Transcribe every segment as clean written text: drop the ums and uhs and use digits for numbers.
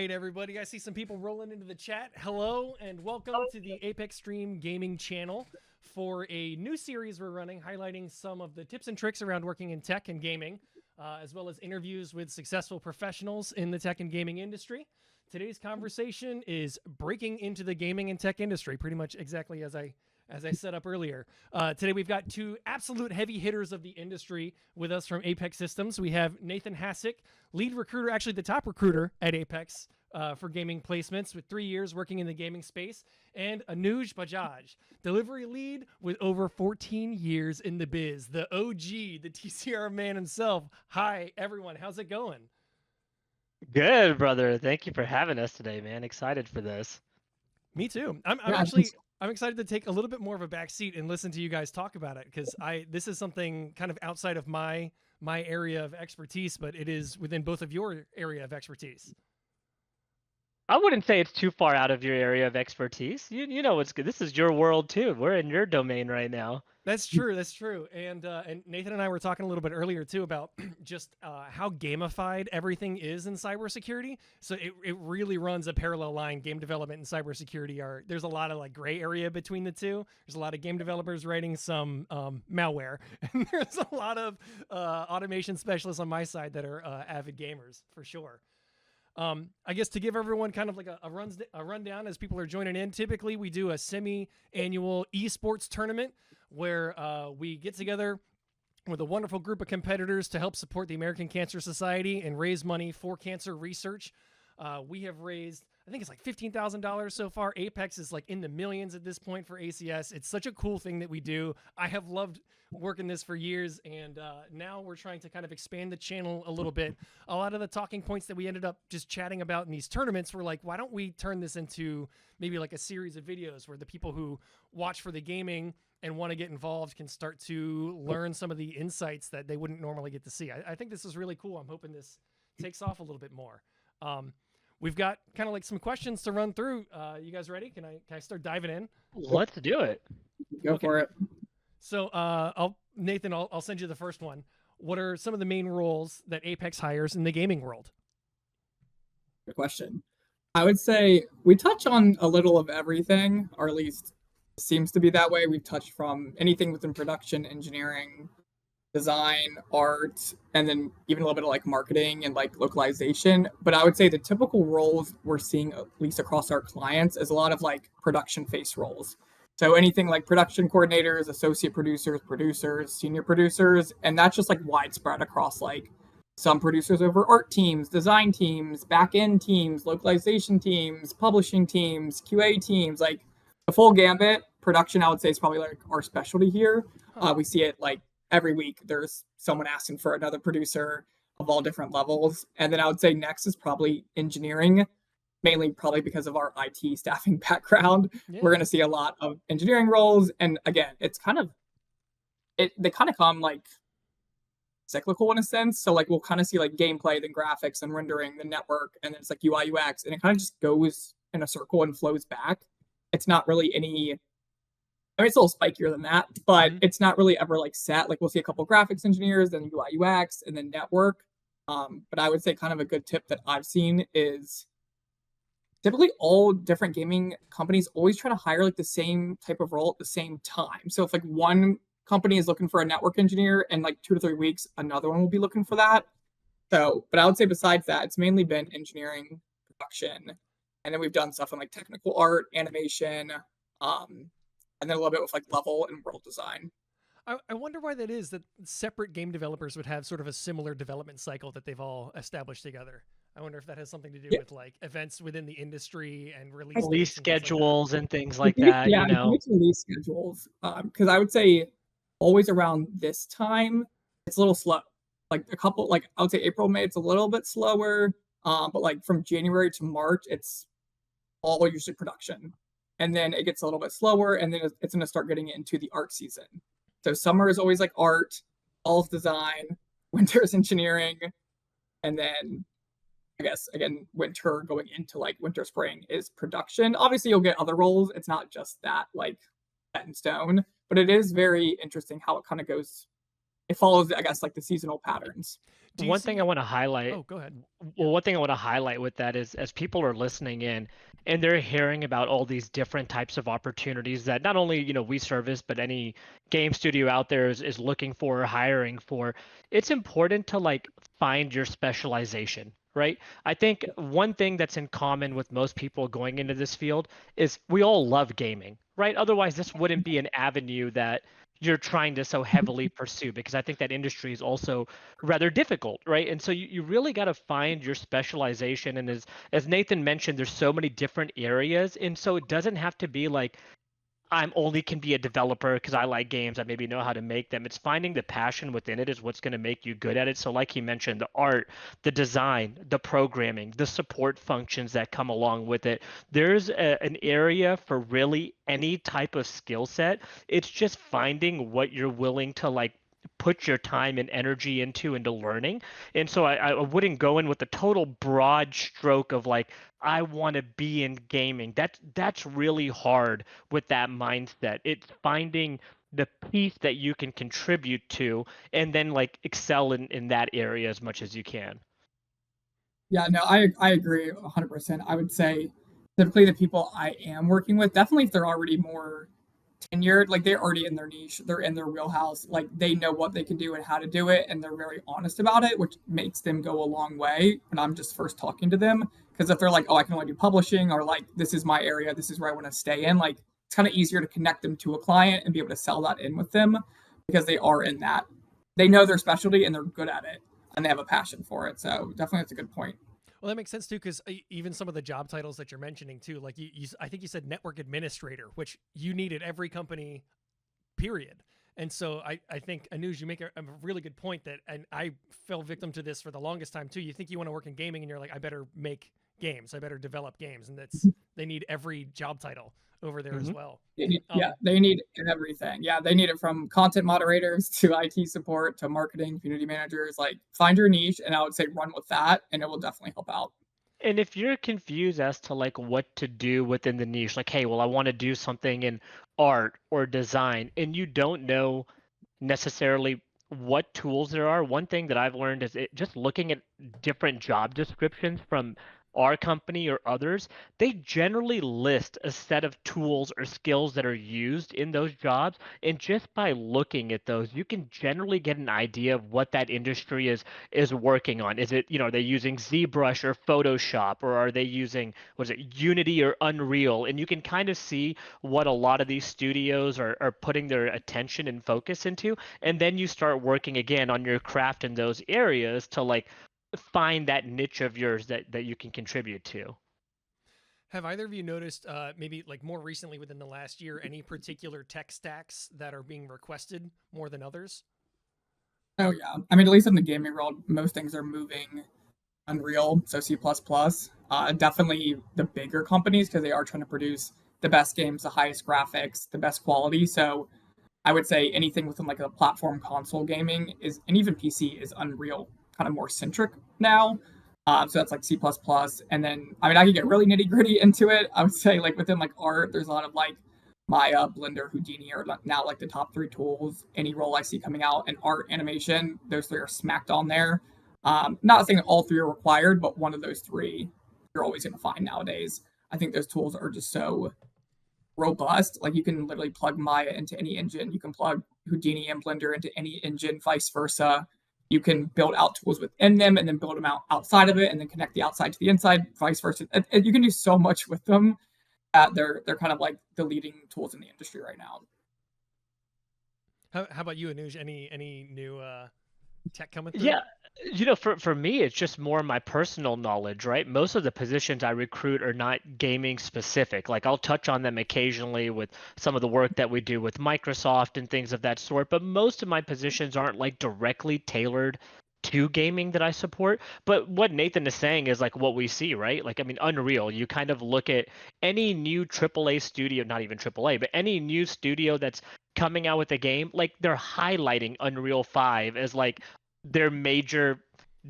right, everybody. I see some people rolling into the chat. Hello, and welcome to the Apex Stream Gaming channel for a new series we're running highlighting some of the tips and tricks around working in tech and gaming, as well as interviews with successful professionals in the tech and gaming industry. Today's conversation is breaking into the gaming and tech industry, pretty much exactly as I set up earlier. Today we've got two absolute heavy hitters of the industry with us from Apex Systems. We have Nathan Hasek, lead recruiter, actually the top recruiter at Apex for gaming placements with 3 years working in the gaming space, and Anuj Bajaj, delivery lead with over 14 years in the biz, the OG, the TCR man himself. Hi, everyone. How's it going? Good, brother. Thank you for having us today, man. Excited for this. Me too. I'm excited to take a little bit more of a back seat and listen to you guys talk about it, because this is something kind of outside of my area of expertise, but it is within both of your area of expertise. I wouldn't say it's too far out of your area of expertise. You know what's good. This is your world too. We're in your domain right now. That's true. That's true. And Nathan and I were talking a little bit earlier too about just how gamified everything is in cybersecurity. So it really runs a parallel line. Game development and cybersecurity there's a lot of like gray area between the two. There's a lot of game developers writing some malware, and there's a lot of automation specialists on my side that are avid gamers for sure. I guess to give everyone kind of like a rundown as people are joining in, typically we do a semi-annual esports tournament where we get together with a wonderful group of competitors to help support the American Cancer Society and raise money for cancer research. We have raised, I think it's like $15,000 so far. Apex is like in the millions at this point for ACS. It's such a cool thing that we do. I have loved working this for years, and now we're trying to kind of expand the channel a little bit. A lot of the talking points that we ended up just chatting about in these tournaments were like, why don't we turn this into maybe like a series of videos where the people who watch for the gaming and want to get involved can start to learn some of the insights that they wouldn't normally get to see. I think this is really cool. I'm hoping this takes off a little bit more. We've got kind of like some questions to run through. You guys ready? Can I start diving in? Let's do it. Go for it. So, Nathan, I'll send you the first one. What are some of the main roles that Apex hires in the gaming world? Good question. I would say we touch on a little of everything, or at least it seems to be that way. We've touched from anything within production, engineering, design, art, and then even a little bit of like marketing and like localization. But I would say the typical roles we're seeing, at least across our clients, is a lot of like production face roles. So anything like production coordinators, associate producers, senior producers, and that's just like widespread across like some producers over art teams, design teams, back-end teams, localization teams, publishing teams, QA teams, like the full gambit. Production, I would say, is probably like our specialty here. We see it like every week. There's someone asking for another producer of all different levels. And then I would say next is probably engineering, mainly probably because of our IT staffing background. Yeah. We're going to see a lot of engineering roles. And again, it's kind of, they kind of come like cyclical in a sense. So like we'll kind of see like gameplay, then graphics, and rendering, the network, and then it's like UI, UX, and it kind of just goes in a circle and flows back. It's not really any, I mean, it's a little spikier than that, but it's not really ever like set. Like we'll see a couple graphics engineers, then UI, UX, and then network. But I would say kind of a good tip that I've seen is typically all different gaming companies always try to hire like the same type of role at the same time. So if like one company is looking for a network engineer, and like 2 to 3 weeks, another one will be looking for that. So, but I would say besides that, it's mainly been engineering, production, and then we've done stuff in like technical art, animation, and then a little bit with like level and world design. I wonder why that is, that separate game developers would have sort of a similar development cycle that they've all established together. I wonder if that has something to do with like events within the industry and release schedules and things like that. Yeah, you know, release schedules. Because I would say always around this time, it's a little slow. Like a couple, like I would say April, May, it's a little bit slower. But like from January to March, it's all usually production. And then it gets a little bit slower, and then it's going to start getting into the art season. So summer is always like art, fall's design, winter is engineering, and then I guess, again, winter going into like winter, spring is production. Obviously, you'll get other roles. It's not just that like set in stone, but it is very interesting how it kind of goes it follows, I guess, like the seasonal patterns. Do you One thing see? I want to highlight Oh, go ahead. Well, one thing I want to highlight with that is as people are listening in and they're hearing about all these different types of opportunities that not only, we service, but any game studio out there is looking for or hiring for, it's important to like find your specialization, right? I think one thing that's in common with most people going into this field is we all love gaming, right? Otherwise, this wouldn't be an avenue that you're trying to so heavily pursue because I think that industry is also rather difficult, right? And so you really got to find your specialization. And as Nathan mentioned, there's so many different areas, and so it doesn't have to be like I'm only can be a developer because I like games. I maybe know how to make them. It's finding the passion within it is what's going to make you good at it. So, like he mentioned, the art, the design, the programming, the support functions that come along with it. There's an area for really any type of skill set. It's just finding what you're willing to like put your time and energy into learning. And so I wouldn't go in with a total broad stroke of like I want to be in gaming. That's really hard with that mindset. It's finding the piece that you can contribute to and then like excel in that area as much as you can. Yeah, no, I agree 100%. I would say typically the people I am working with, definitely if they're already more tenured, like they're already in their niche, they're in their wheelhouse, like they know what they can do and how to do it, and they're very honest about it, which makes them go a long way when I'm just first talking to them. Because if they're like, oh, I can only do publishing, or like, this is my area, this is where I want to stay in, like it's kind of easier to connect them to a client and be able to sell that in with them because they are in that. They know their specialty and they're good at it and they have a passion for it. So definitely that's a good point. Well, that makes sense too, because even some of the job titles that you're mentioning too, like I think you said network administrator, which you need at every company, period. And so I think Anuj, you make a really good point that, and I fell victim to this for the longest time too. You think you want to work in gaming, and you're like, I better make games, I better develop games, and they need every job title over there as well. They need everything. Yeah, they need it from content moderators to IT support to marketing, community managers. Like, find your niche, and I would say run with that, and it will definitely help out. And if you're confused as to like what to do within the niche, like, hey, well, I want to do something in art or design, and you don't know necessarily what tools there are, one thing that I've learned is just looking at different job descriptions from our company or others, they generally list a set of tools or skills that are used in those jobs. And just by looking at those, you can generally get an idea of what that industry is working on. Is it, are they using ZBrush or Photoshop, or are they using, what is it, Unity or Unreal? And you can kind of see what a lot of these studios are putting their attention and focus into. And then you start working again on your craft in those areas to like find that niche of yours that you can contribute to. Have either of you noticed, maybe like more recently within the last year, any particular tech stacks that are being requested more than others? Oh yeah, I mean, at least in the gaming world, most things are moving Unreal, so C++. Definitely the bigger companies because they are trying to produce the best games, the highest graphics, the best quality. So I would say anything within like a platform console gaming is, and even PC is Unreal kind of more centric now. So that's like C++. And then, I mean, I could get really nitty gritty into it. I would say like within like art, there's a lot of like Maya, Blender, Houdini are now like the top 3 tools. Any role I see coming out in art, animation, those 3 are smacked on there. Not saying that all 3 are required, but one of those 3 you're always going to find nowadays. I think those tools are just so robust. Like you can literally plug Maya into any engine. You can plug Houdini and Blender into any engine, vice versa. You can build out tools within them and then build them out outside of it and then connect the outside to the inside, vice versa. And you can do so much with them that they're kind of like the leading tools in the industry right now. How about you, Anuj? Any new tech coming through? Yeah, for me, it's just more my personal knowledge, right? Most of the positions I recruit are not gaming specific. Like I'll touch on them occasionally with some of the work that we do with Microsoft and things of that sort, but most of my positions aren't like directly tailored to gaming that I support. But what Nathan is saying is like what we see, right? Like, I mean, Unreal, you kind of look at any new AAA studio, not even AAA, but any new studio that's coming out with a game, like they're highlighting Unreal 5 as like their major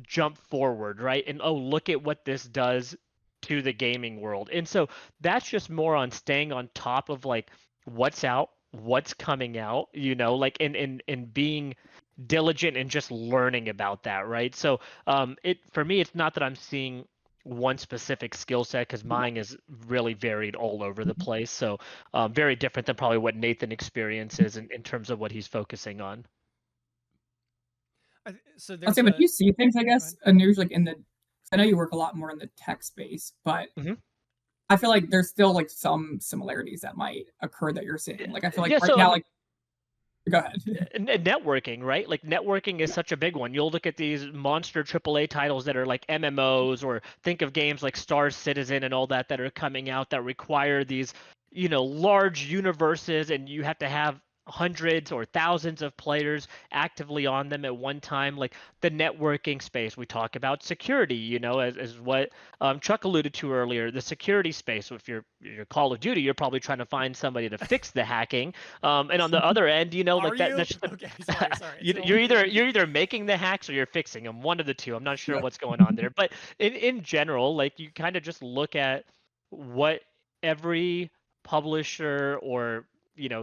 jump forward, right? And oh, look at what this does to the gaming world. And so that's just more on staying on top of like what's out, what's coming out, like and being diligent in just learning about that, right? So it for me, it's not that I'm seeing one specific skill set because mine is really varied all over the place. So very different than probably what Nathan experiences in terms of what he's focusing on. So I'll there's say, but a you see things, I go guess, ahead. and there's like in the, I know you work a lot more in the tech space, but Mhm. I feel like there's still like some similarities that might occur that you're seeing. Like I feel like Yeah, right so I now, mean, like go ahead. networking, right? Like networking is Yeah. such a big one. You'll look at these monster AAA titles that are like MMOs, or think of games like Star Citizen and all that are coming out that require these, large universes, and you have to have hundreds or thousands of players actively on them at one time. Like the networking space, we talk about security, as what Chuck alluded to earlier. The security space. If you're Call of Duty, you're probably trying to find somebody to fix the hacking. And on the other end, Are like that you that's just okay? Sorry. It's you're only either making the hacks or you're fixing them, one of the two. I'm not sure what's going on there, but in general, like you kind of just look at what every publisher or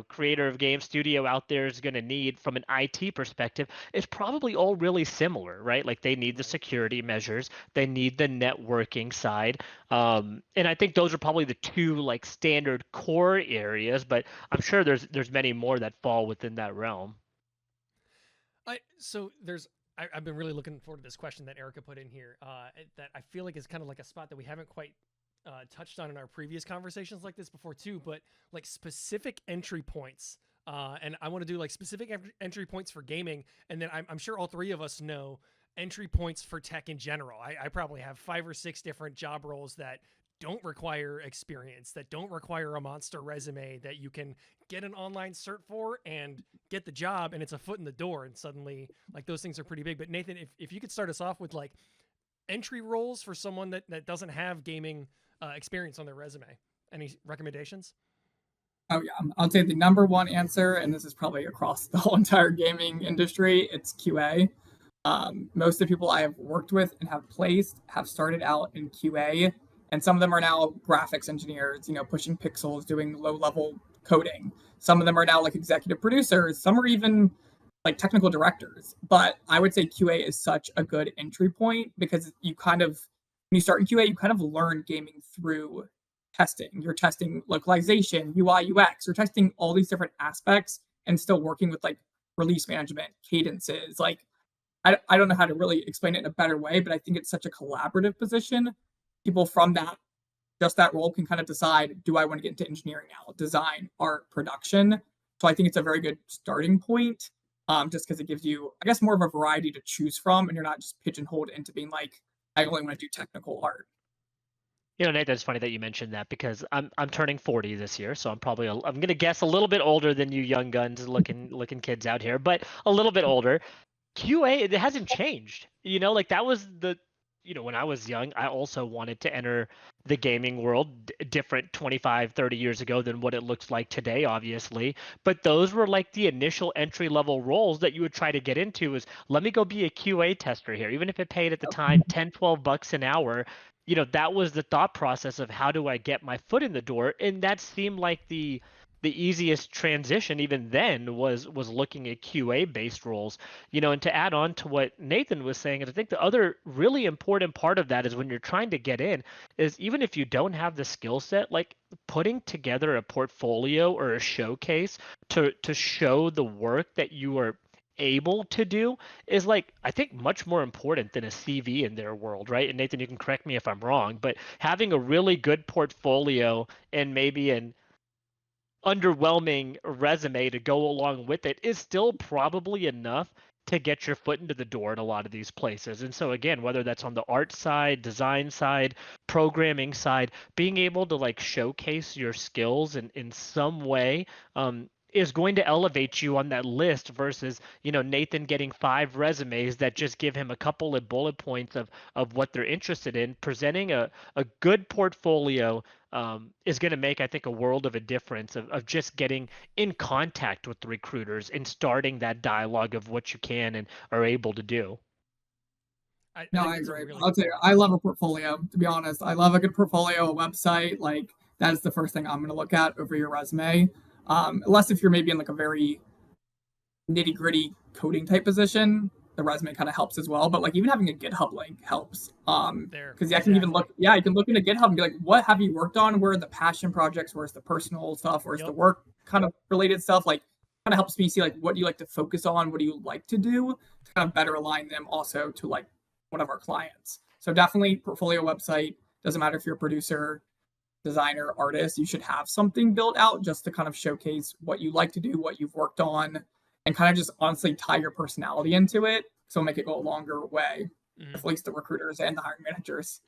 creator of game studio out there is going to need from an IT perspective. Is probably all really similar, right? Like they need the right. security measures, they need the networking side, and I think those are probably the two like standard core areas, but I'm sure there's many more that fall within that realm. So there's I've been really looking forward to this question that Erica put in here. That I feel like is kind of like a spot that we haven't quite touched on in our previous conversations like this before too, but like specific entry points. And I want to do like specific entry points for gaming, and then I'm sure all three of us know entry points for tech in general. I probably have 5 or 6 different job roles that don't require experience, that don't require a monster resume, that you can get an online cert for and get the job, and it's a foot in the door. And suddenly, like those things are pretty big. But Nathan, if you could start us off with like entry roles for someone that doesn't have gaming experience on their resume, any recommendations? Oh yeah, I'll take the number one answer, and this is probably across the whole entire gaming industry. It's QA. Most of the people I have worked with and have placed have started out in QA, and some of them are now graphics engineers, pushing pixels, doing low level coding. Some of them are now like executive producers. Some are even like technical directors. But I would say QA is such a good entry point because when you start in QA, you kind of learn gaming through testing. You're testing localization, UI, UX. You're testing all these different aspects and still working with like release management, cadences. Like, I don't know how to really explain it in a better way, but I think it's such a collaborative position. People from that role can kind of decide, do I want to get into engineering now, design, art, production? So I think it's a very good starting point, just because it gives you, I guess, more of a variety to choose from, and you're not just pigeonholed into being like, I only want to do technical art. Nathan, it's funny that you mentioned that because I'm turning 40 this year, so I'm gonna guess a little bit older than you young guns looking kids out here, but a little bit older. QA, it hasn't changed. Like that was when I was young, I also wanted to enter the gaming world, different 25, 30 years ago than what it looks like today, obviously. But those were like the initial entry level roles that you would try to get into is let me go be a QA tester here. Even if it paid at the time 10, 12 bucks an hour, that was the thought process of how do I get my foot in the door? And that seemed like the easiest transition even then was looking at QA based roles. And to add on to what Nathan was saying, and I think the other really important part of that is when you're trying to get in is even if you don't have the skill set, like putting together a portfolio or a showcase to show the work that you are able to do is like I think much more important than a CV in their world, right? And Nathan, you can correct me if I'm wrong, but having a really good portfolio and maybe an underwhelming resume to go along with it is still probably enough to get your foot into the door in a lot of these places. And so again, whether that's on the art side, design side, programming side, being able to like showcase your skills in some way is going to elevate you on that list versus Nathan getting 5 resumes that just give him a couple of bullet points of what they're interested in. Presenting a good portfolio is going to make, I think, a world of a difference of just getting in contact with the recruiters and starting that dialogue of what you can and are able to do. I No, think I that's a agree. really I'll good tell you, point. I love a portfolio, to be honest. I love a good portfolio, a website. Like, that is the first thing I'm going to look at over your resume. Unless if you're maybe in like a very nitty gritty coding type position, the resume kind of helps as well. But like even having a GitHub link helps. There, Because I can even exactly. you can look into GitHub and be like, what have you worked on? Where are the passion projects? Where's the personal stuff? Where's the Yep. work kind of related stuff? Like kind of helps me see like what do you like to focus on? What do you like to do to kind of better align them also to like one of our clients. So definitely portfolio website. Doesn't matter if you're a producer, designer, artist, you should have something built out just to kind of showcase what you like to do, what you've worked on, and kind of just honestly tie your personality into it. So make it go a longer way, Mhm. at least the recruiters and the hiring managers.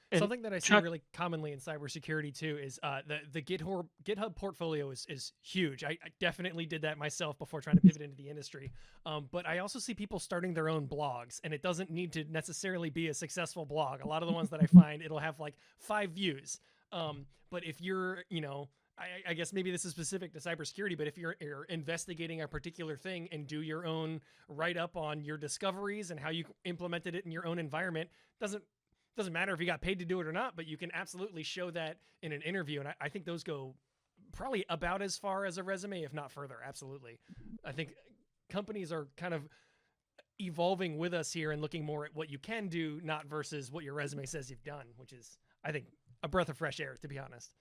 And Something that I see Chuck, really commonly in cybersecurity too is the GitHub portfolio is huge. I definitely did that myself before trying to pivot into the industry. But I also see people starting their own blogs, and it doesn't need to necessarily be a successful blog. A lot of the ones that I find, it'll have like 5 views. But if you're, I guess maybe this is specific to cybersecurity, but if you're investigating a particular thing and do your own write up on your discoveries and how you implemented it in your own environment, doesn't matter if you got paid to do it or not, but you can absolutely show that in an interview. And I think those go probably about as far as a resume, if not further. Absolutely. I think companies are kind of evolving with us here and looking more at what you can do, not versus what your resume says you've done, which is, I think, a breath of fresh air, to be honest.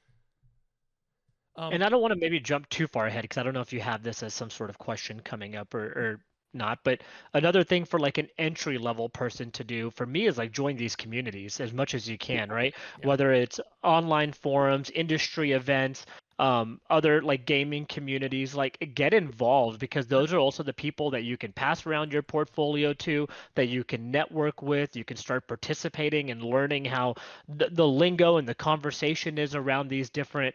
and I don't want to maybe jump too far ahead because I don't know if you have this as some sort of question coming up or not. But another thing for like an entry level person to do for me is like join these communities as much as you Yeah. can, right? Yeah. Whether it's online forums, industry events, other like gaming communities, like get involved because those are also the people that you can pass around your portfolio to, that you can network with, you can start participating and learning how the lingo and the conversation is around these different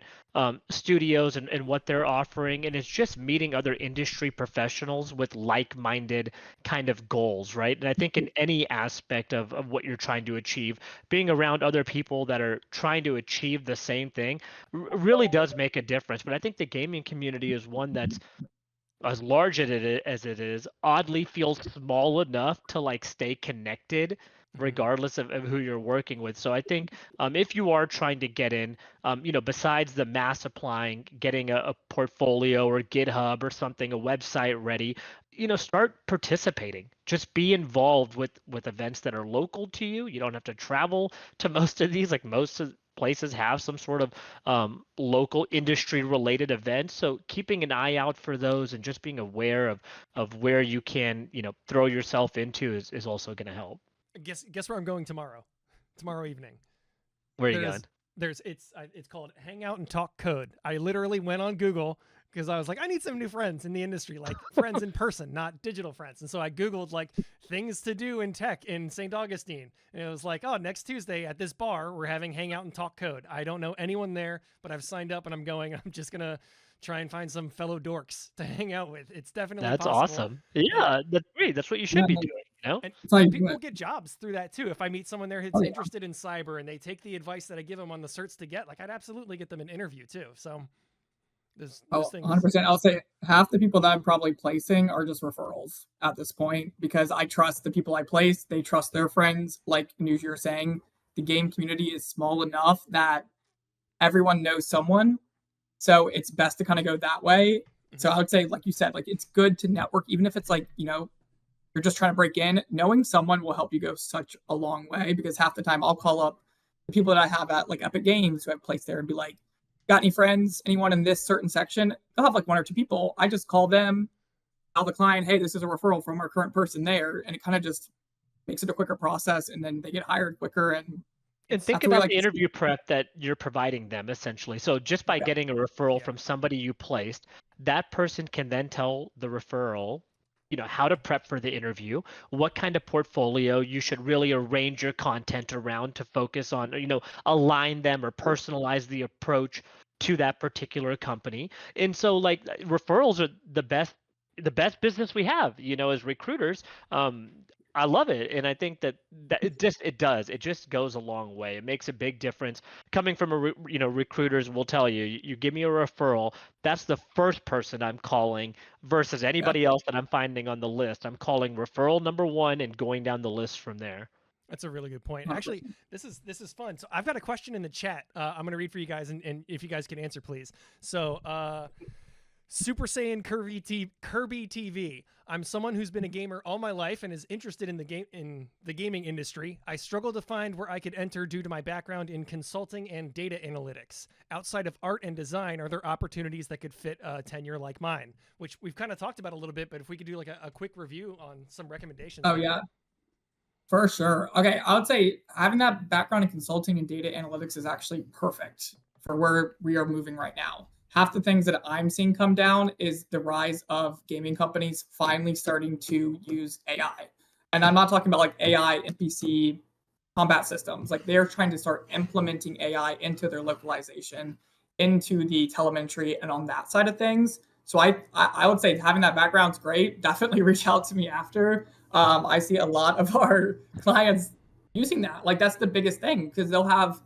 studios and what they're offering. And it's just meeting other industry professionals with like-minded kind of goals, right? And I think in any aspect of what you're trying to achieve, being around other people that are trying to achieve the same thing really does make a difference. But I think the gaming community is one that's as large as it is, oddly feels small enough to like stay connected Mhm. regardless of who you're working with. So I think if you are trying to get in, besides the mass applying, getting a portfolio or GitHub or something, a website ready, start participating. Just be involved with events that are local to you. You don't have to travel to most of these. Like most of places have some sort of local industry related events. So keeping an eye out for those and just being aware of where you can, throw yourself into is also going to help. Guess where I'm going tomorrow? Tomorrow evening. Where are you going? It's called Hang Out and Talk Code. I literally went on Google because I was like, I need some new friends in the industry, like friends in person, not digital friends. And so I Googled like things to do in tech in St. Augustine. And it was like, oh, next Tuesday at this bar, we're having Hang Out and Talk Code. I don't know anyone there, but I've signed up and I'm going. I'm just going to try and find some fellow dorks to hang out with. It's definitely That's possible. awesome. And Yeah, that's great. That's what you Yeah, should be doing, you know? and it's like people get jobs through that too. If I meet someone there who's oh, yeah. interested in cyber and they take the advice that I give them on the certs to get, like I'd absolutely get them an interview too. So those Oh, things. 100%. I'll say half the people that I'm probably placing are just referrals at this point because I trust the people I place. They trust their friends. Like News, you're saying, the game community is small enough that everyone knows someone. So it's best to kind of go that way. So Mhm. I would say, like you said, like it's good to network, even if it's like, you're just trying to break in. Knowing someone will help you go such a long way because half the time I'll call up the people that I have at like Epic Games who I've placed there and be like, got any friends, anyone in this certain section? They'll have like one or two people. I just call them, tell the client, hey, this is a referral from our current person there. And it kind of just makes it a quicker process. And then they get hired quicker. And And think that's what we about like the to see. interview prep that you're providing them essentially. So just by Yeah. getting a referral Yeah. from somebody you placed, that person can then tell the referral, how to prep for the interview, what kind of portfolio you should really arrange your content around to focus on, align them or personalize the approach to that particular company. And so like referrals are the best business we have, as recruiters. I love it, and I think that it just goes a long way. It makes a big difference. Coming from recruiters will tell you, you give me a referral, that's the first person I'm calling versus Yeah. anybody else that I'm finding on the list. I'm calling referral number one and going down the list from there. That's a really good point. Actually, 100%. this is fun. So I've got a question in the chat. I'm going to read for you guys, and if you guys can answer, please. So Super Saiyan Kirby TV. I'm someone who's been a gamer all my life and is interested in the gaming industry. I struggle to find where I could enter due to my background in consulting and data analytics. Outside of art and design, are there opportunities that could fit a tenure like mine? Which we've kind of talked about a little bit, but if we could do like a quick review on some recommendations. Oh yeah, for sure. Okay, I would say having that background in consulting and data analytics is actually perfect for where we are moving right now. Half the things that I'm seeing come down is the rise of gaming companies finally starting to use AI. And I'm not talking about like AI NPC combat systems. Like they're trying to start implementing AI into their localization, into the telemetry, and on that side of things. So I would say having that background is great. Definitely reach out to me after. I see a lot of our clients using that. Like that's the biggest thing because they'll have,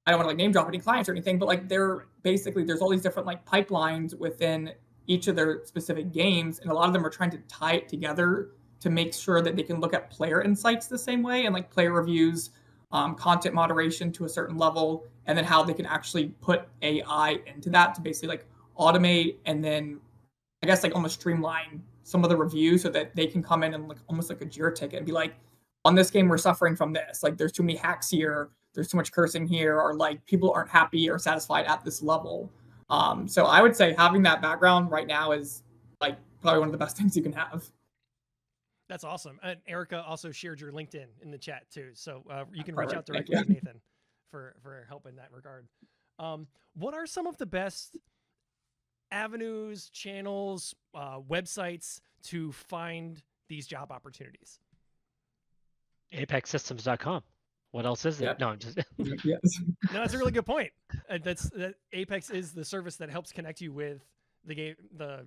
I don't want to like name drop any clients or anything, but like they're basically there's all these different like pipelines within each of their specific games, and a lot of them are trying to tie it together to make sure that they can look at player insights the same way and like player reviews, content moderation to a certain level, and then how they can actually put AI into that to basically like automate and then I guess like almost streamline some of the reviews so that they can come in and like almost like a Jira ticket and be like, on this game we're suffering from this. Like there's too many hacks here, there's too much cursing here, or like people aren't happy or satisfied at this level. So I would say having that background right now is like probably one of the best things you can have. That's awesome. And Erica also shared your LinkedIn in the chat too, so you can reach Perfect. out directly to Nathan for help in that regard. What are some of the best avenues, channels, websites to find these job opportunities? ApexSystems.com. What else is there? Yeah. No, I'm just. Yes. No, that's a really good point. That Apex is the service that helps connect you with the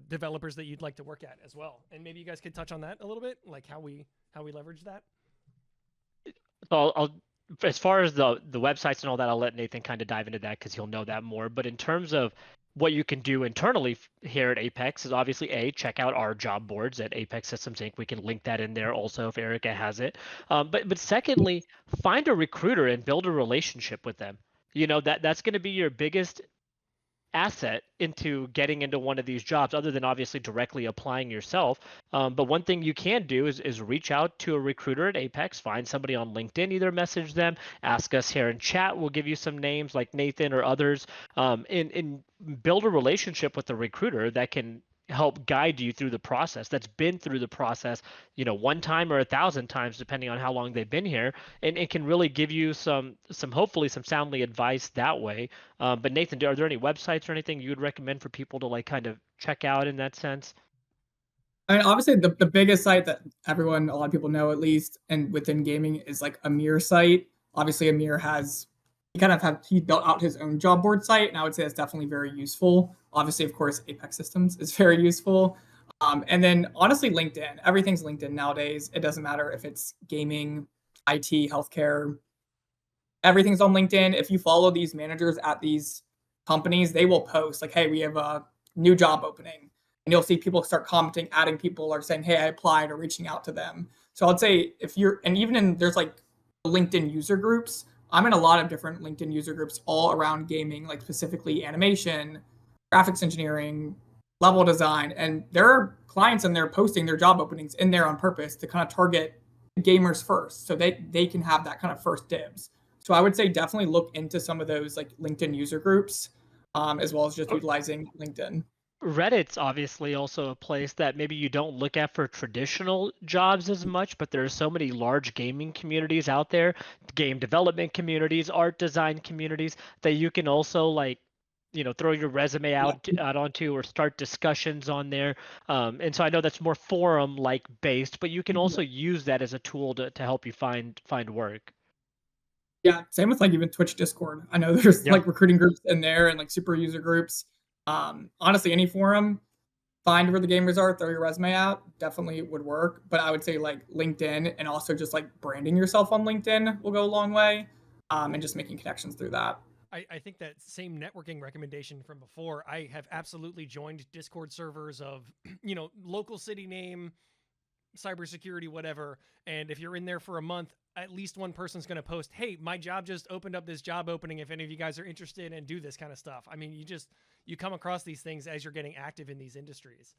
developers that you'd like to work at as well. And maybe you guys could touch on that a little bit, like how we leverage that. So I'll as far as the websites and all that, I'll let Nathan kind of dive into that because he'll know that more. But in terms of what you can do internally here at Apex is obviously check out our job boards at Apex Systems Inc. We can link that in there also if Erica has it. But secondly, find a recruiter and build a relationship with them. You know that's going to be your biggest asset into getting into one of these jobs other than obviously directly applying yourself. But one thing you can do is reach out to a recruiter at Apex, find somebody on LinkedIn, either message them, ask us here in chat. We'll give you some names like Nathan or others, and build a relationship with the recruiter that can help guide you through the process, that's been through the process, one time or 1,000 times, depending on how long they've been here, and it can really give you some hopefully some soundly advice that way. But Nathan, are there any websites or anything you would recommend for people to like kind of check out in that sense? I mean, obviously the biggest site that a lot of people know at least, and within gaming is like Amir site. Obviously Amir he built out his own job board site, and I would say that's definitely very useful. Obviously, of course, Apex Systems is very useful. And then honestly, LinkedIn. Everything's LinkedIn nowadays. It doesn't matter if it's gaming, IT, healthcare. Everything's on LinkedIn. If you follow these managers at these companies, they will post like, hey, we have a new job opening. And you'll see people start commenting, adding people or saying, hey, I applied, or reaching out to them. So I'd say there's like LinkedIn user groups. I'm in a lot of different LinkedIn user groups all around gaming, like specifically animation, graphics engineering, level design. And there are clients in there posting their job openings in there on purpose to kind of target gamers first so they can have that kind of first dibs. So I would say definitely look into some of those like LinkedIn user groups, as well as just utilizing LinkedIn. Reddit's obviously also a place that maybe you don't look at for traditional jobs as much, but there are so many large gaming communities out there, game development communities, art design communities, that you can also like, throw your resume out onto or start discussions on there. And so I know that's more forum like based, but you can also use that as a tool to help you find work. Yeah, same with like even Twitch Discord. I know there's like recruiting groups in there and like super user groups. Honestly, any forum, find where the gamers are, throw your resume out, definitely would work. But I would say like LinkedIn, and also just like branding yourself on LinkedIn will go a long way, and just making connections through that. I think that same networking recommendation from before, I have absolutely joined Discord servers of, local city name, cybersecurity, whatever. And if you're in there for a month, at least one person's going to post, hey, my job just opened up this job opening if any of you guys are interested and do this kind of stuff. I mean, you come across these things as you're getting active in these industries.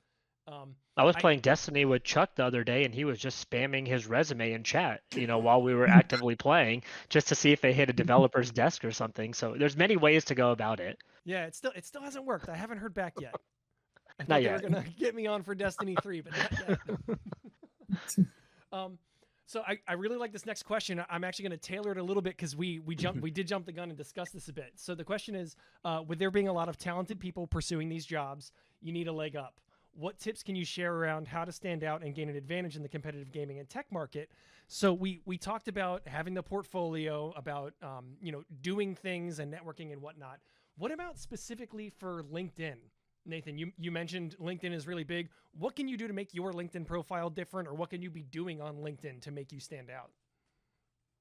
I was I playing Destiny with Chuck the other day, and he was just spamming his resume in chat, while we were actively playing, just to see if it hit a developer's desk or something. So there's many ways to go about it. Yeah, it still hasn't worked. I haven't heard back yet. I Not thought they yet. were gonna get me on for Destiny 3, but not yet. So I really like this next question. I'm actually going to tailor it a little bit because we did jump the gun and discuss this a bit. So the question is, with there being a lot of talented people pursuing these jobs, you need a leg up. What tips can you share around how to stand out and gain an advantage in the competitive gaming and tech market? So we talked about having the portfolio, about doing things and networking and whatnot. What about specifically for LinkedIn? Nathan, you mentioned LinkedIn is really big. What can you do to make your LinkedIn profile different, or what can you be doing on LinkedIn to make you stand out?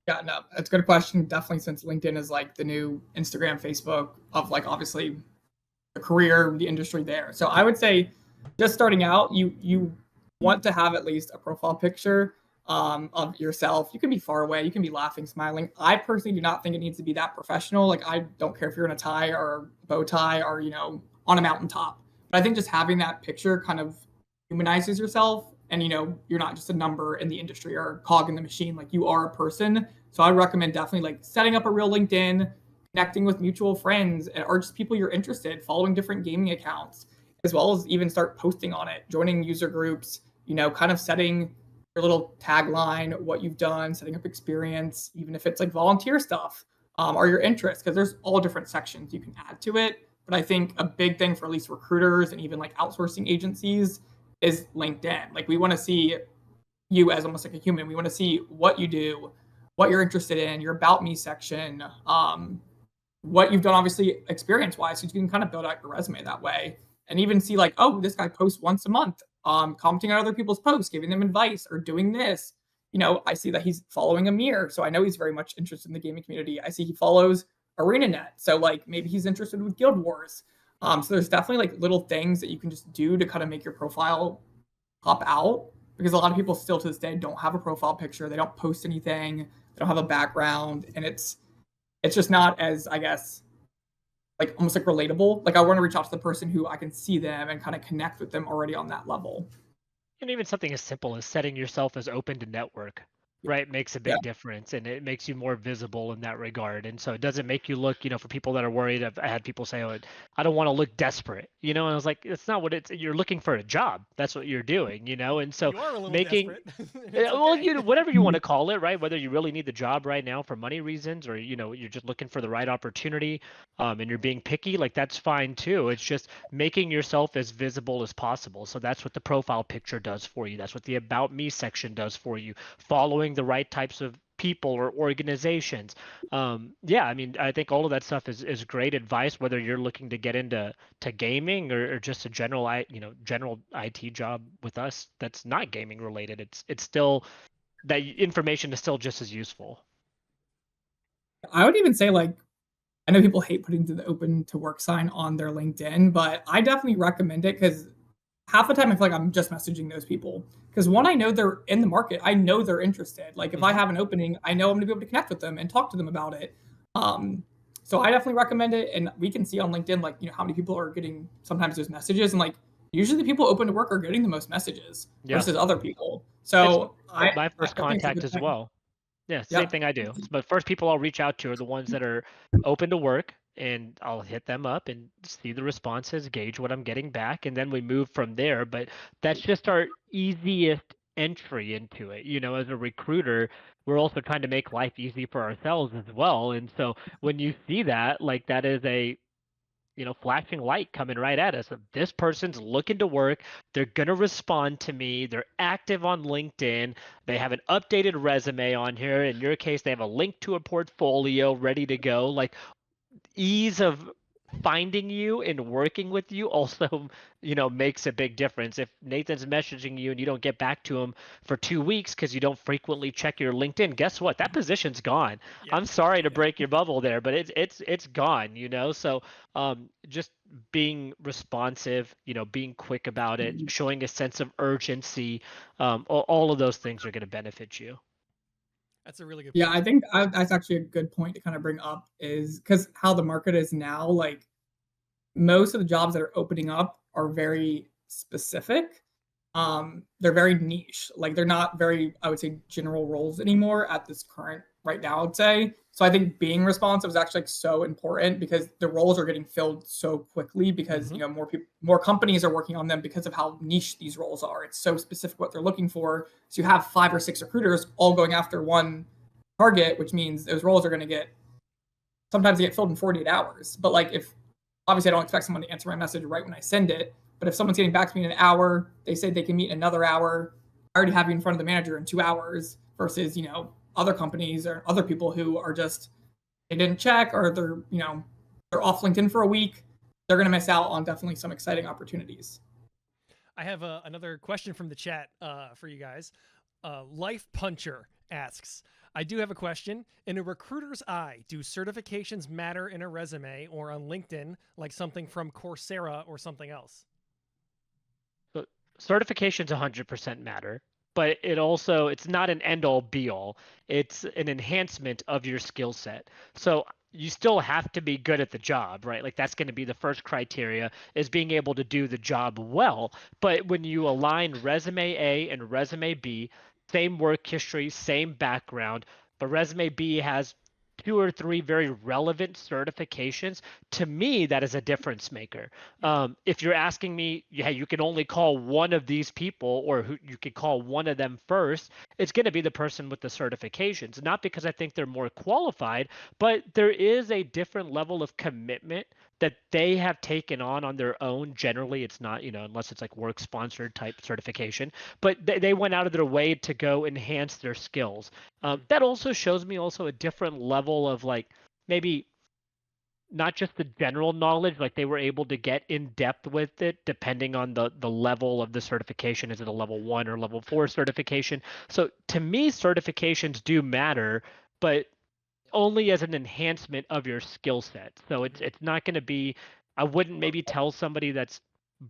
Yeah, no, that's a good question. Definitely, since LinkedIn is like the new Instagram, Facebook of like obviously the career, the industry there. So I would say, just starting out, you want to have at least a profile picture of yourself. You can be far away, you can be laughing, smiling. I personally do not think it needs to be that professional. Like I don't care if you're in a tie or a bow tie or on a mountaintop. But I think just having that picture kind of humanizes yourself, and you're not just a number in the industry or a cog in the machine. Like you are a person. So I recommend definitely like setting up a real LinkedIn, connecting with mutual friends or just people you're interested, following different gaming accounts, as well as even start posting on it, joining user groups, kind of setting your little tagline, what you've done, setting up experience, even if it's like volunteer stuff or your interests, because there's all different sections you can add to it. But I think a big thing for at least recruiters and even like outsourcing agencies is LinkedIn. Like we want to see you as almost like a human. We want to see what you do, what you're interested in, your about me section, what you've done obviously experience wise. So you can kind of build out your resume that way and even see like, oh, this guy posts once a month, commenting on other people's posts, giving them advice or doing this. I see that he's following Amir. So I know he's very much interested in the gaming community. I see he follows ArenaNet. So like maybe he's interested with Guild Wars. So there's definitely like little things that you can just do to kind of make your profile pop out, because a lot of people still to this day don't have a profile picture. They don't post anything. They don't have a background, and it's just not as, I guess, like almost like relatable. Like I want to reach out to the person who I can see them and kind of connect with them already on that level. And even something as simple as setting yourself as open to network, right, makes a Yeah. big difference, and it makes you more visible in that regard. And so it doesn't make you look, for people that are worried. I had people say, "Oh, I don't want to look desperate," and I was like, "It's not what it's. You're looking for a job. That's what you're doing, And so You are a little making desperate. yeah, well, Okay. whatever you want to call it, right? Whether you really need the job right now for money reasons, or you're just looking for the right opportunity, and you're being picky, like that's fine too. It's just making yourself as visible as possible. So that's what the profile picture does for you. That's what the about me section does for you. Following the right types of people or organizations. Yeah, I mean, I think all of that stuff is great advice, whether you're looking to get into gaming or just a general general IT job with us that's not gaming related. It's still, that information is still just as useful. I would even say like, I know people hate putting the open to work sign on their LinkedIn, but I definitely recommend it, because half the time I feel like I'm just messaging those people. Because one, I know they're in the market. I know they're interested. Like if I have an opening, I know I'm gonna be able to connect with them and talk to them about it. So I definitely recommend it. And we can see on LinkedIn, like, how many people are getting sometimes those messages. And like usually the people open to work are getting the most messages versus other people. So my first I think it's a contact good as thing. well. Yeah, Yeah. same thing I do. But first people I'll reach out to are the ones that are open to work, and I'll hit them up and see the responses, gauge what I'm getting back, and then we move from there. But that's just our easiest entry into it. As a recruiter, we're also trying to make life easy for ourselves as well. And so when you see that, like that is a flashing light coming right at us. This person's looking to work. They're going to respond to me. They're active on LinkedIn. They have an updated resume on here. In your case, they have a link to a portfolio ready to go. Like, ease of finding you and working with you also, makes a big difference. If Nathan's messaging you and you don't get back to him for 2 weeks because you don't frequently check your LinkedIn, guess what? That position's gone. Yeah. I'm sorry to break your bubble there, but it's gone. So just being responsive, being quick about it, showing a sense of urgency, all of those things are going to benefit you. That's a really good Yeah, point. I think that's actually a good point to kind of bring up is because how the market is now, like most of the jobs that are opening up are very specific. They're very niche. Like they're not very, I would say, general roles anymore at this current right now, I'd say. So I think being responsive is actually like so important because the roles are getting filled so quickly because Mhm. more people, more companies are working on them because of how niche these roles are. It's so specific what they're looking for. So you have 5 or 6 recruiters all going after one target, which means those roles are going to get sometimes they get filled in 48 hours. But like if obviously I don't expect someone to answer my message right when I send it, but if someone's getting back to me in an hour, they say they can meet in another hour, I already have you in front of the manager in 2 hours versus, other companies or other people who are just they didn't check or they're off LinkedIn for a week. They're gonna miss out on definitely some exciting opportunities. I have another question from the chat for you guys. Life Puncher asks, I do have a question. In a recruiter's eye, do certifications matter in a resume or on LinkedIn, like something from Coursera or something else? So certifications 100% matter, but it's not an end all be all. It's an enhancement of your skill set. So you still have to be good at the job, right? Like that's going to be the first criteria is being able to do the job well. But when you align resume A and resume B, same work history, same background, but resume B has 2 or 3 very relevant certifications. To me, that is a difference maker. If you're asking me, yeah, you can only call one of these people, or who you could call one of them first, it's going to be the person with the certifications. Not because I think they're more qualified, but there is a different level of commitment that they have taken on their own. Generally, it's not, unless it's like work sponsored type certification, but they went out of their way to go enhance their skills. That also shows me also a different level of like maybe not just the general knowledge, like they were able to get in depth with it depending on the level of the certification. Is it a level 1 or level 4 certification? So to me, certifications do matter, but only as an enhancement of your skill set. So it's not going to be, I wouldn't maybe tell somebody that's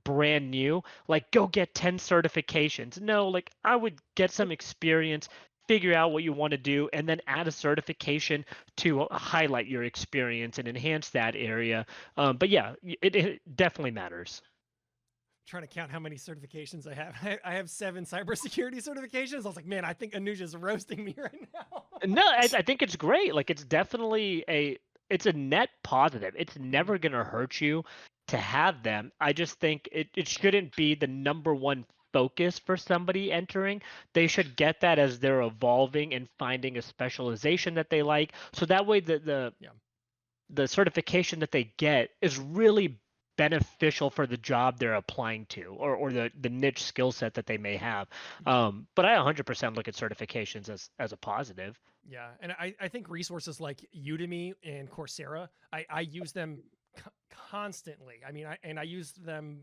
brand new like go get 10 certifications. No, like I would get some experience, figure out what you want to do, and then add a certification to highlight your experience and enhance that area. But yeah, it definitely matters. Trying to count how many certifications I have. I have 7 cybersecurity certifications. I was like, man, I think Anuja's roasting me right now. No, I think it's great. Like it's definitely it's a net positive. It's never gonna hurt you to have them. I just think it shouldn't be the number one focus for somebody entering. They should get that as they're evolving and finding a specialization that they like. So that way Yeah. the certification that they get is really beneficial for the job they're applying to or the niche skill set that they may have. But I 100% look at certifications as a positive. Yeah, and I think resources like Udemy and Coursera, I use them constantly. I mean, I use them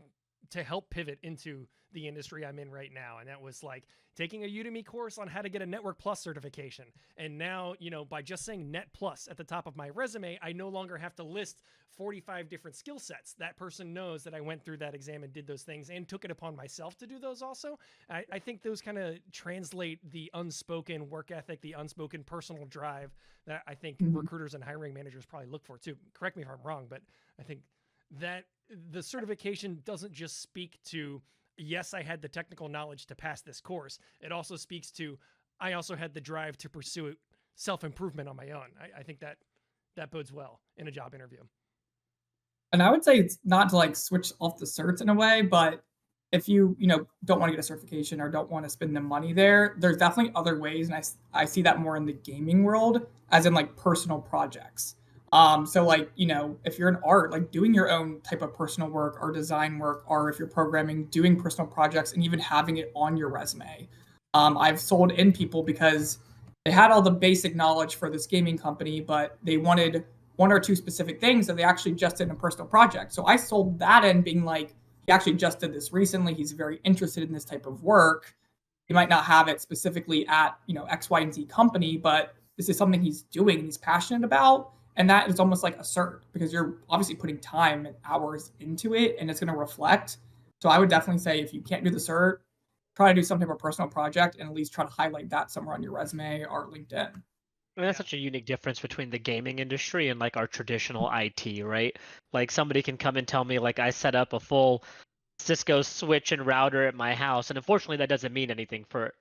to help pivot into the industry I'm in right now, and that was like taking a Udemy course on how to get a Network Plus certification. And now, by just saying Net Plus at the top of my resume, I no longer have to list 45 different skill sets. That person knows that I went through that exam and did those things and took it upon myself to do those also. I think those kind of translate the unspoken work ethic, the unspoken personal drive that I think Mhm. recruiters and hiring managers probably look for too. Correct me if I'm wrong, but I think that the certification doesn't just speak to, yes, I had the technical knowledge to pass this course. It also speaks to, I also had the drive to pursue self improvement on my own. I think that bodes well in a job interview. And I would say it's not to like switch off the certs in a way, but if you don't want to get a certification or don't want to spend the money there, there's definitely other ways. And I see that more in the gaming world, as in like personal projects. So like, if you're in art, like doing your own type of personal work or design work, or if you're programming, doing personal projects and even having it on your resume. I've sold in people because they had all the basic knowledge for this gaming company, but they wanted 1 or 2 specific things that they actually just did in a personal project. So I sold that in being like, he actually just did this recently. He's very interested in this type of work. He might not have it specifically at, X, Y, and Z company, but this is something he's doing and he's passionate about. And that is almost like a cert because you're obviously putting time and hours into it and it's going to reflect. So I would definitely say if you can't do the cert, try to do some type of personal project and at least try to highlight that somewhere on your resume or LinkedIn. And that's Yeah. such a unique difference between the gaming industry and like our traditional IT, right? Like somebody can come and tell me like I set up a full Cisco switch and router at my house, and unfortunately that doesn't mean anything for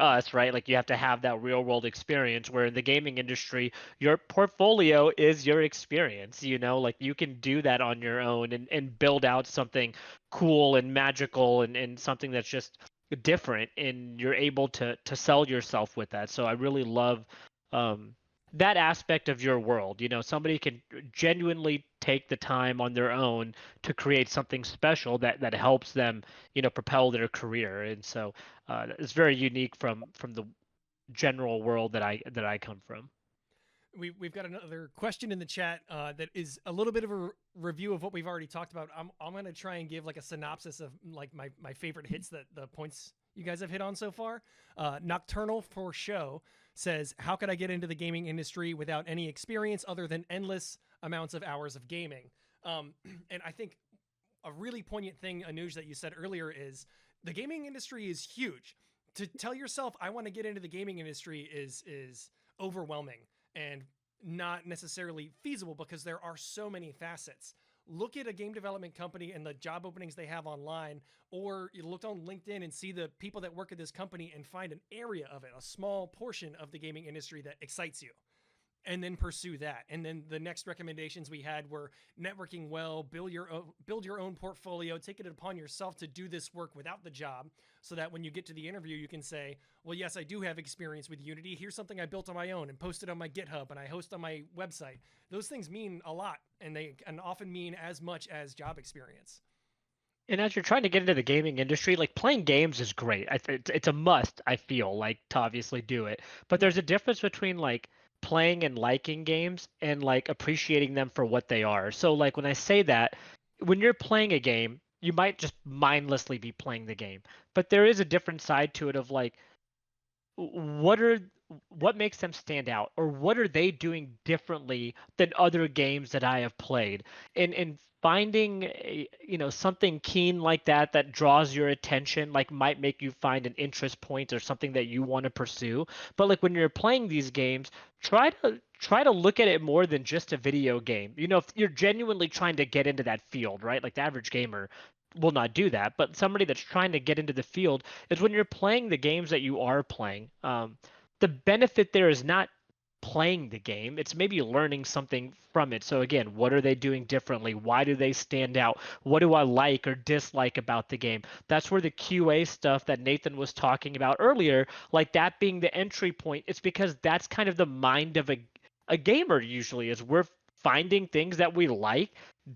us, right? Like you have to have that real world experience, where in the gaming industry your portfolio is your experience, you know, like you can do that on your own and build out something cool and magical and something that's just different, and you're able to sell yourself with that. So I really love um that aspect of your world. You know, somebody can genuinely take the time on their own to create something special that helps them, you know, propel their career. And so it's very unique from the general world that I come from. We've got another question in the chat that is a little bit of a review of what we've already talked about. I'm gonna try and give like a synopsis of like my favorite hits, that the points you guys have hit on so far. Nocturnal for Show says, "How could I get into the gaming industry without any experience other than endless amounts of hours of gaming?" And I think a really poignant thing, Anuj, that you said earlier is the gaming industry is huge. To tell yourself I want to get into the gaming industry is overwhelming and not necessarily feasible because there are so many facets. Look at a game development company and the job openings they have online, or you look on LinkedIn and see the people that work at this company and find an area of it, a small portion of the gaming industry that excites you, and then pursue that. And then the next recommendations we had were networking well, build your own portfolio, take it upon yourself to do this work without the job, so that when you get to the interview, you can say, well, yes, I do have experience with Unity. Here's something I built on my own and posted on my GitHub and I host on my website. Those things mean a lot, and they can often mean as much as job experience. And as you're trying to get into the gaming industry, like playing games is great. It's a must, I feel like, to obviously do it. But there's a difference between like playing and liking games and like appreciating them for what they are. So like when I say that, when you're playing a game, you might just mindlessly be playing the game. But there is a different side to it of like what are what makes them stand out, or what are they doing differently than other games that I have played, and finding you know, something keen like that draws your attention, like might make you find an interest point or something that you want to pursue. But like when you're playing these games, try to look at it more than just a video game. You know, if you're genuinely trying to get into that field, right? Like the average gamer will not do that, but somebody that's trying to get into the field is when you're playing the games that you are playing. The benefit there is not playing the game, it's maybe learning something from it. So again, what are they doing differently? Why do they stand out? What do I like or dislike about the game? That's where the QA stuff that Nathan was talking about earlier, like that being the entry point, it's because that's kind of the mind of a gamer usually, is we're finding things that we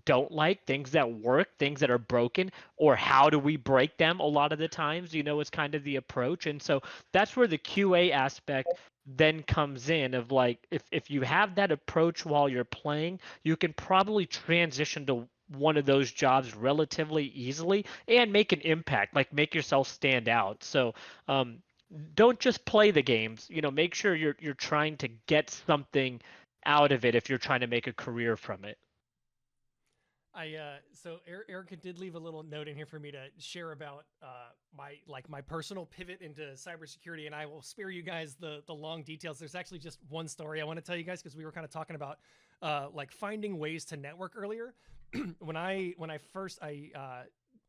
don't like, things that work, things that are broken, or how do we break them a lot of the times, you know, is kind of the approach. And so that's where the QA aspect then comes in, of like if you have that approach while you're playing, you can probably transition to one of those jobs relatively easily and make an impact, like make yourself stand out. So don't just play the games, you know, make sure you're trying to get something out of it if you're trying to make a career from it. So Erica did leave a little note in here for me to share about my personal pivot into cybersecurity, and I will spare you guys the long details. There's actually just one story I want to tell you guys, because we were kind of talking about like finding ways to network earlier. when I first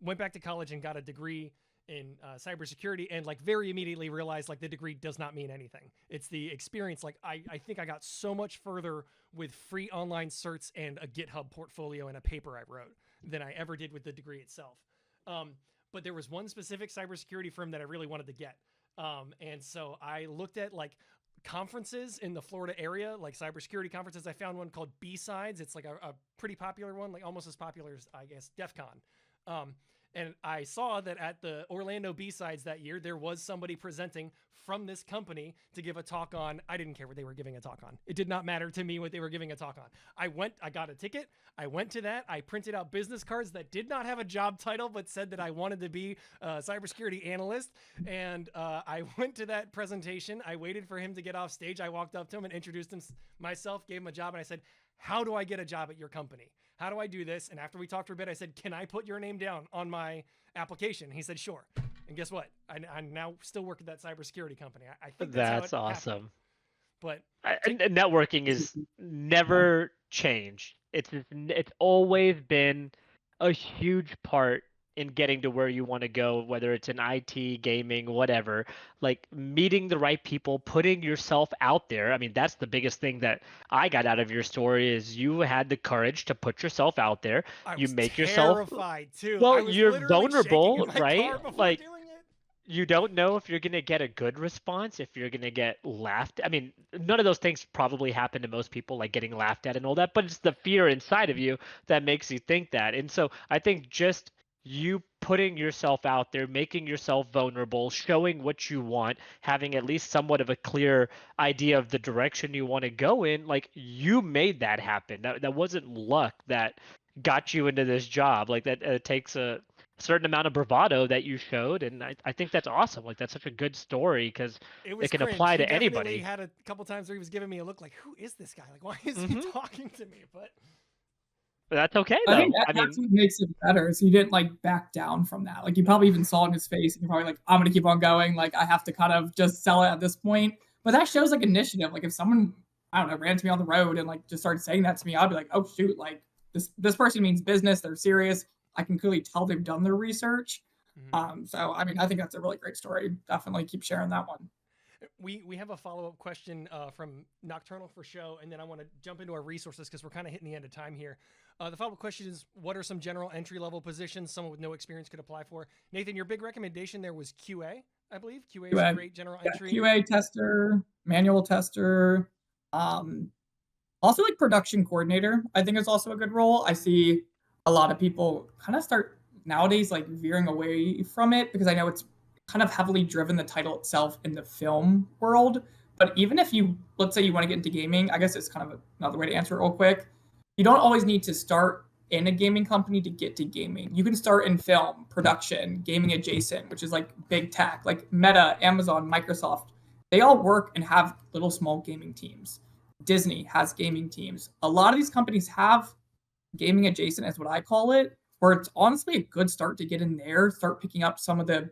went back to college and got a degree in cybersecurity, and like very immediately realized like the degree does not mean anything. It's the experience. Like I think I got so much further with free online certs and a GitHub portfolio and a paper I wrote than I ever did with the degree itself. But there was one specific cybersecurity firm that I really wanted to get. And so I looked at like conferences in the Florida area, like cybersecurity conferences. I found one called B-Sides. It's like a pretty popular one, like almost as popular as, I guess, DEF CON. And I saw that at the Orlando B-Sides that year, there was somebody presenting from this company to give a talk on. I didn't care what they were giving a talk on. It did not matter to me what they were giving a talk on. I got a ticket. I went to that. I printed out business cards that did not have a job title, but said that I wanted to be a cybersecurity analyst. And I went to that presentation. I waited for him to get off stage. I walked up to him and introduced myself, gave him a job. And I said, how do I get a job at your company? How do I do this? And after we talked for a bit, I said, can I put your name down on my application? He said, sure. And guess what? I now still work at that cybersecurity company. I think that's That's how it awesome. happened. But And networking is never changed. It's always been a huge part in getting to where you want to go, whether it's in IT, gaming, whatever. Like meeting the right people, putting yourself out there. I mean, that's the biggest thing that I got out of your story is you had the courage to put yourself out there. I You was make yourself terrified too. I well, was you're literally shaking vulnerable, in my right? car before Like doing it. you don't know if you're going to get a good response, if you're going to get laughed. I mean, none of those things probably happen to most people, like getting laughed at and all that, but it's the fear inside of you that makes you think that. And so I think just you putting yourself out there, making yourself vulnerable, showing what you want, having at least somewhat of a clear idea of the direction you want to go in, like you made that happen. That wasn't luck that got you into this job. Like that takes a certain amount of bravado that you showed, and I think that's awesome. Like that's such a good story because It it was can cringe. apply He to definitely anybody. had a couple times where he was giving me a look like, "Who is this guy? Like, why is he Hmm. talking to me?" But But that's okay I think though. I that's mean, what makes it better. So you didn't like back down from that. Like you probably even saw it in his face, and you're probably like, "I'm gonna keep on going. Like I have to kind of just sell it at this point." But that shows like initiative. Like if someone I don't know ran to me on the road and like just started saying that to me, I'd be like, "Oh shoot! Like this person means business. They're serious. I can clearly tell they've done their research." So I mean, I think that's a really great story. Definitely keep sharing that one. we have a follow-up question from Nocturnal for show, and then I want to jump into our resources because we're kind of hitting the end of time here. The follow-up question is, what are some general entry-level positions someone with no experience could apply for? Nathan, your big recommendation there was QA, I believe. QA is a QA, great general yeah, entry. QA tester, manual tester, um, also like production coordinator. I think is also a good role. I see a lot of people kind of start nowadays like veering away from it because I know it's kind of heavily driven the title itself in the film world. But even if you let's say you want to get into gaming, I guess it's kind of another way to answer it real quick. You don't always need to start in a gaming company to get to gaming. You can start in film, production, gaming adjacent, which is like big tech, like Meta, Amazon, Microsoft. They all work and have little small gaming teams. Disney has gaming teams. A lot of these companies have gaming adjacent, is what I call it, where it's honestly a good start to get in there, start picking up some of the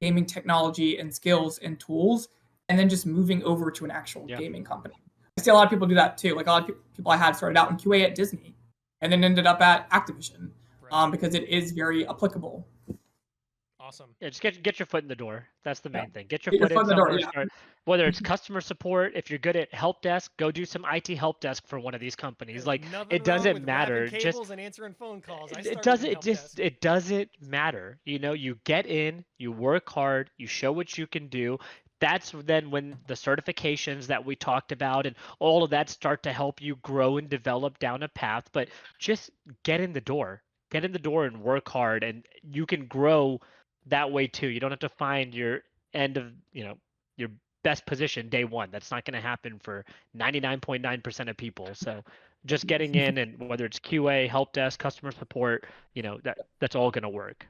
gaming technology and skills and tools, and then just moving over to an actual yeah. gaming company. I see a lot of people do that too. Like a lot of people I had started out in QA at Disney and then ended up at Activision Right. because it is very applicable. Awesome. Yeah, just get your foot in the door. That's the Yeah. main thing. Get your Get your foot foot in in the door. somewhere. Yeah. Start, whether it's customer support, if you're good at help desk, go do some IT help desk for one of these companies. There's Like nothing it wrong doesn't with wrapping matter. Just cables and answering phone calls. I it started doesn't in it help just desk. it doesn't matter. You know, you get in, you work hard, you show what you can do. That's then when the certifications that we talked about and all of that start to help you grow and develop down a path. But just get in the door. Get in the door and work hard, and you can grow that way too. You don't have to find your end of, your best position day one. That's not going to happen for 99.9% of people. So just getting in, and whether it's QA, help desk, customer support, that's all going to work.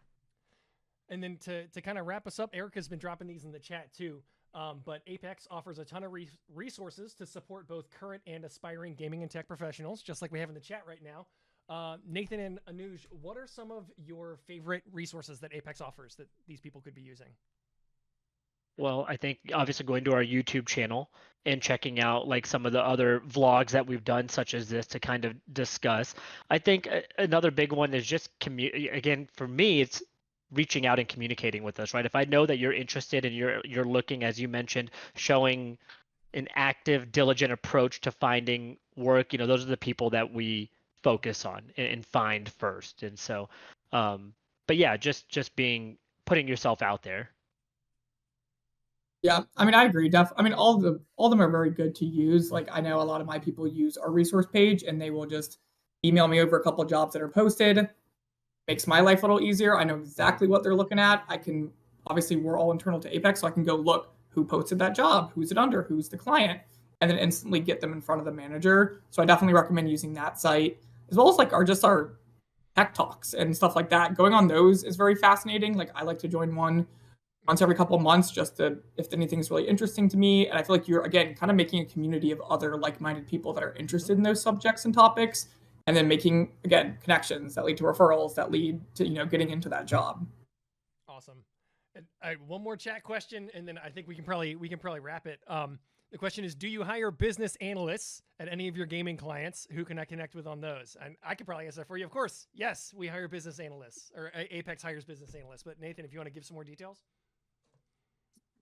And then to kind of wrap us up, Erica's been dropping these in the chat too. But Apex offers a ton of resources to support both current and aspiring gaming and tech professionals, just like we have in the chat right now. Nathan and Anuj, what are some of your favorite resources that Apex offers that these people could be using? Well, I think obviously going to our YouTube channel and checking out like some of the other vlogs that we've done, such as this, to kind of discuss. I think another big one is just again, for me, it's reaching out and communicating with us, right? If I know that you're interested and you're looking, as you mentioned, showing an active, diligent approach to finding work, those are the people that we focus on and find first. And so, but yeah, just putting yourself out there. Yeah, I mean, I agree. I mean, all of them are very good to use. Like, I know a lot of my people use our resource page, and they will just email me over a couple of jobs that are posted. Makes my life a little easier. I know exactly what they're looking at. I can obviously we're all internal to Apex, so I can go look who posted that job, who's it under, who's the client, and then instantly get them in front of the manager. So I definitely recommend using that site as well as like our tech talks and stuff like that. Going on those is very fascinating. Like I like to join one once every couple of months just to if anything's really interesting to me. And I feel like you're again kind of making a community of other like-minded people that are interested in those subjects and topics, and then making again connections that lead to referrals that lead to getting into that job. Awesome. And one more chat question, and then I think we can probably wrap it. The question is, do you hire business analysts at any of your gaming clients? Who can I connect with on those? And I could probably answer that for you. Of course, yes, we hire business analysts, or Apex hires business analysts. But Nathan, if you want to give some more details.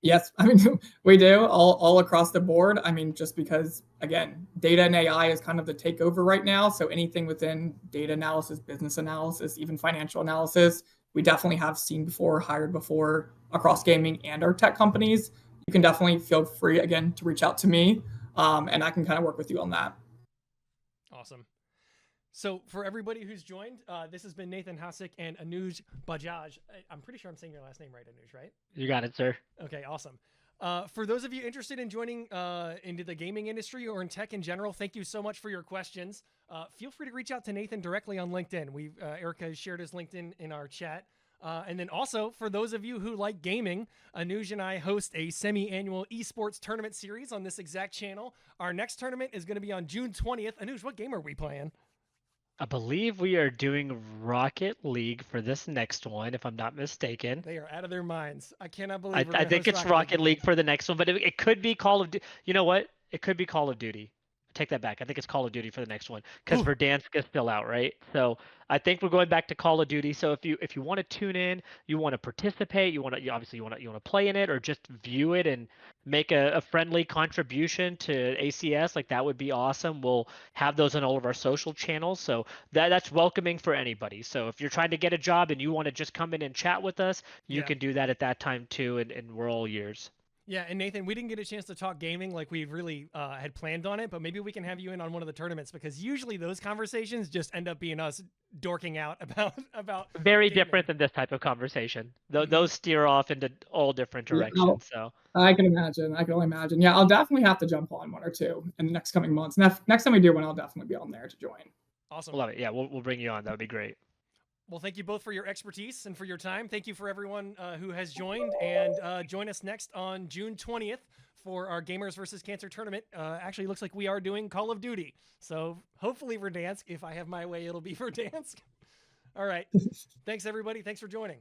Yes, I mean, we do all across the board. I mean, just because, again, data and AI is kind of the takeover right now. So anything within data analysis, business analysis, even financial analysis, we definitely have seen before, hired before across gaming and our tech companies. You can definitely feel free, again, to reach out to me, and I can kind of work with you on that. Awesome. So for everybody who's joined, this has been Nathan Hasek and Anuj Bajaj. I'm pretty sure I'm saying your last name right, Anuj, right? You got it, sir. Okay, awesome. For those of you interested in joining into the gaming industry or in tech in general, thank you so much for your questions. Feel free to reach out to Nathan directly on LinkedIn. Erica has shared his LinkedIn in our chat. And then also, for those of you who like gaming, Anuj and I host a semi-annual esports tournament series on this exact channel. Our next tournament is going to be on June 20th. Anuj, what game are we playing? I believe we are doing Rocket League for this next one, if I'm not mistaken. They are out of their minds. I cannot believe I think it's Rocket League for the next one, but it could be Call of Duty. You know what? It could be Call of Duty. Take that back. I think it's Call of Duty for the next one because Verdansk is still out, right? So I think we're going back to Call of Duty. So if you want to tune in, you want to participate, you want to play in it, or just view it and make a friendly contribution to ACS, like that would be awesome. We'll have those on all of our social channels, so that's welcoming for anybody. So if you're trying to get a job and you want to just come in and chat with us, you can do that at that time too, and we're all ears. Yeah, and Nathan, we didn't get a chance to talk gaming like we really had planned on it, but maybe we can have you in on one of the tournaments because usually those conversations just end up being us dorking out about very gaming. Different than this type of conversation. Those steer off into all different directions. So I can imagine. I can only imagine. Yeah, I'll definitely have to jump on one or two in the next coming months. Next time we do one, I'll definitely be on there to join. Awesome. Love it. Yeah, we'll bring you on. That would be great. Well, thank you both for your expertise and for your time. Thank you for everyone who has joined, and join us next on June 20th for our Gamers vs. Cancer tournament. Actually, looks like we are doing Call of Duty. So hopefully Verdansk. If I have my way, it'll be Verdansk. All right. Thanks, everybody. Thanks for joining.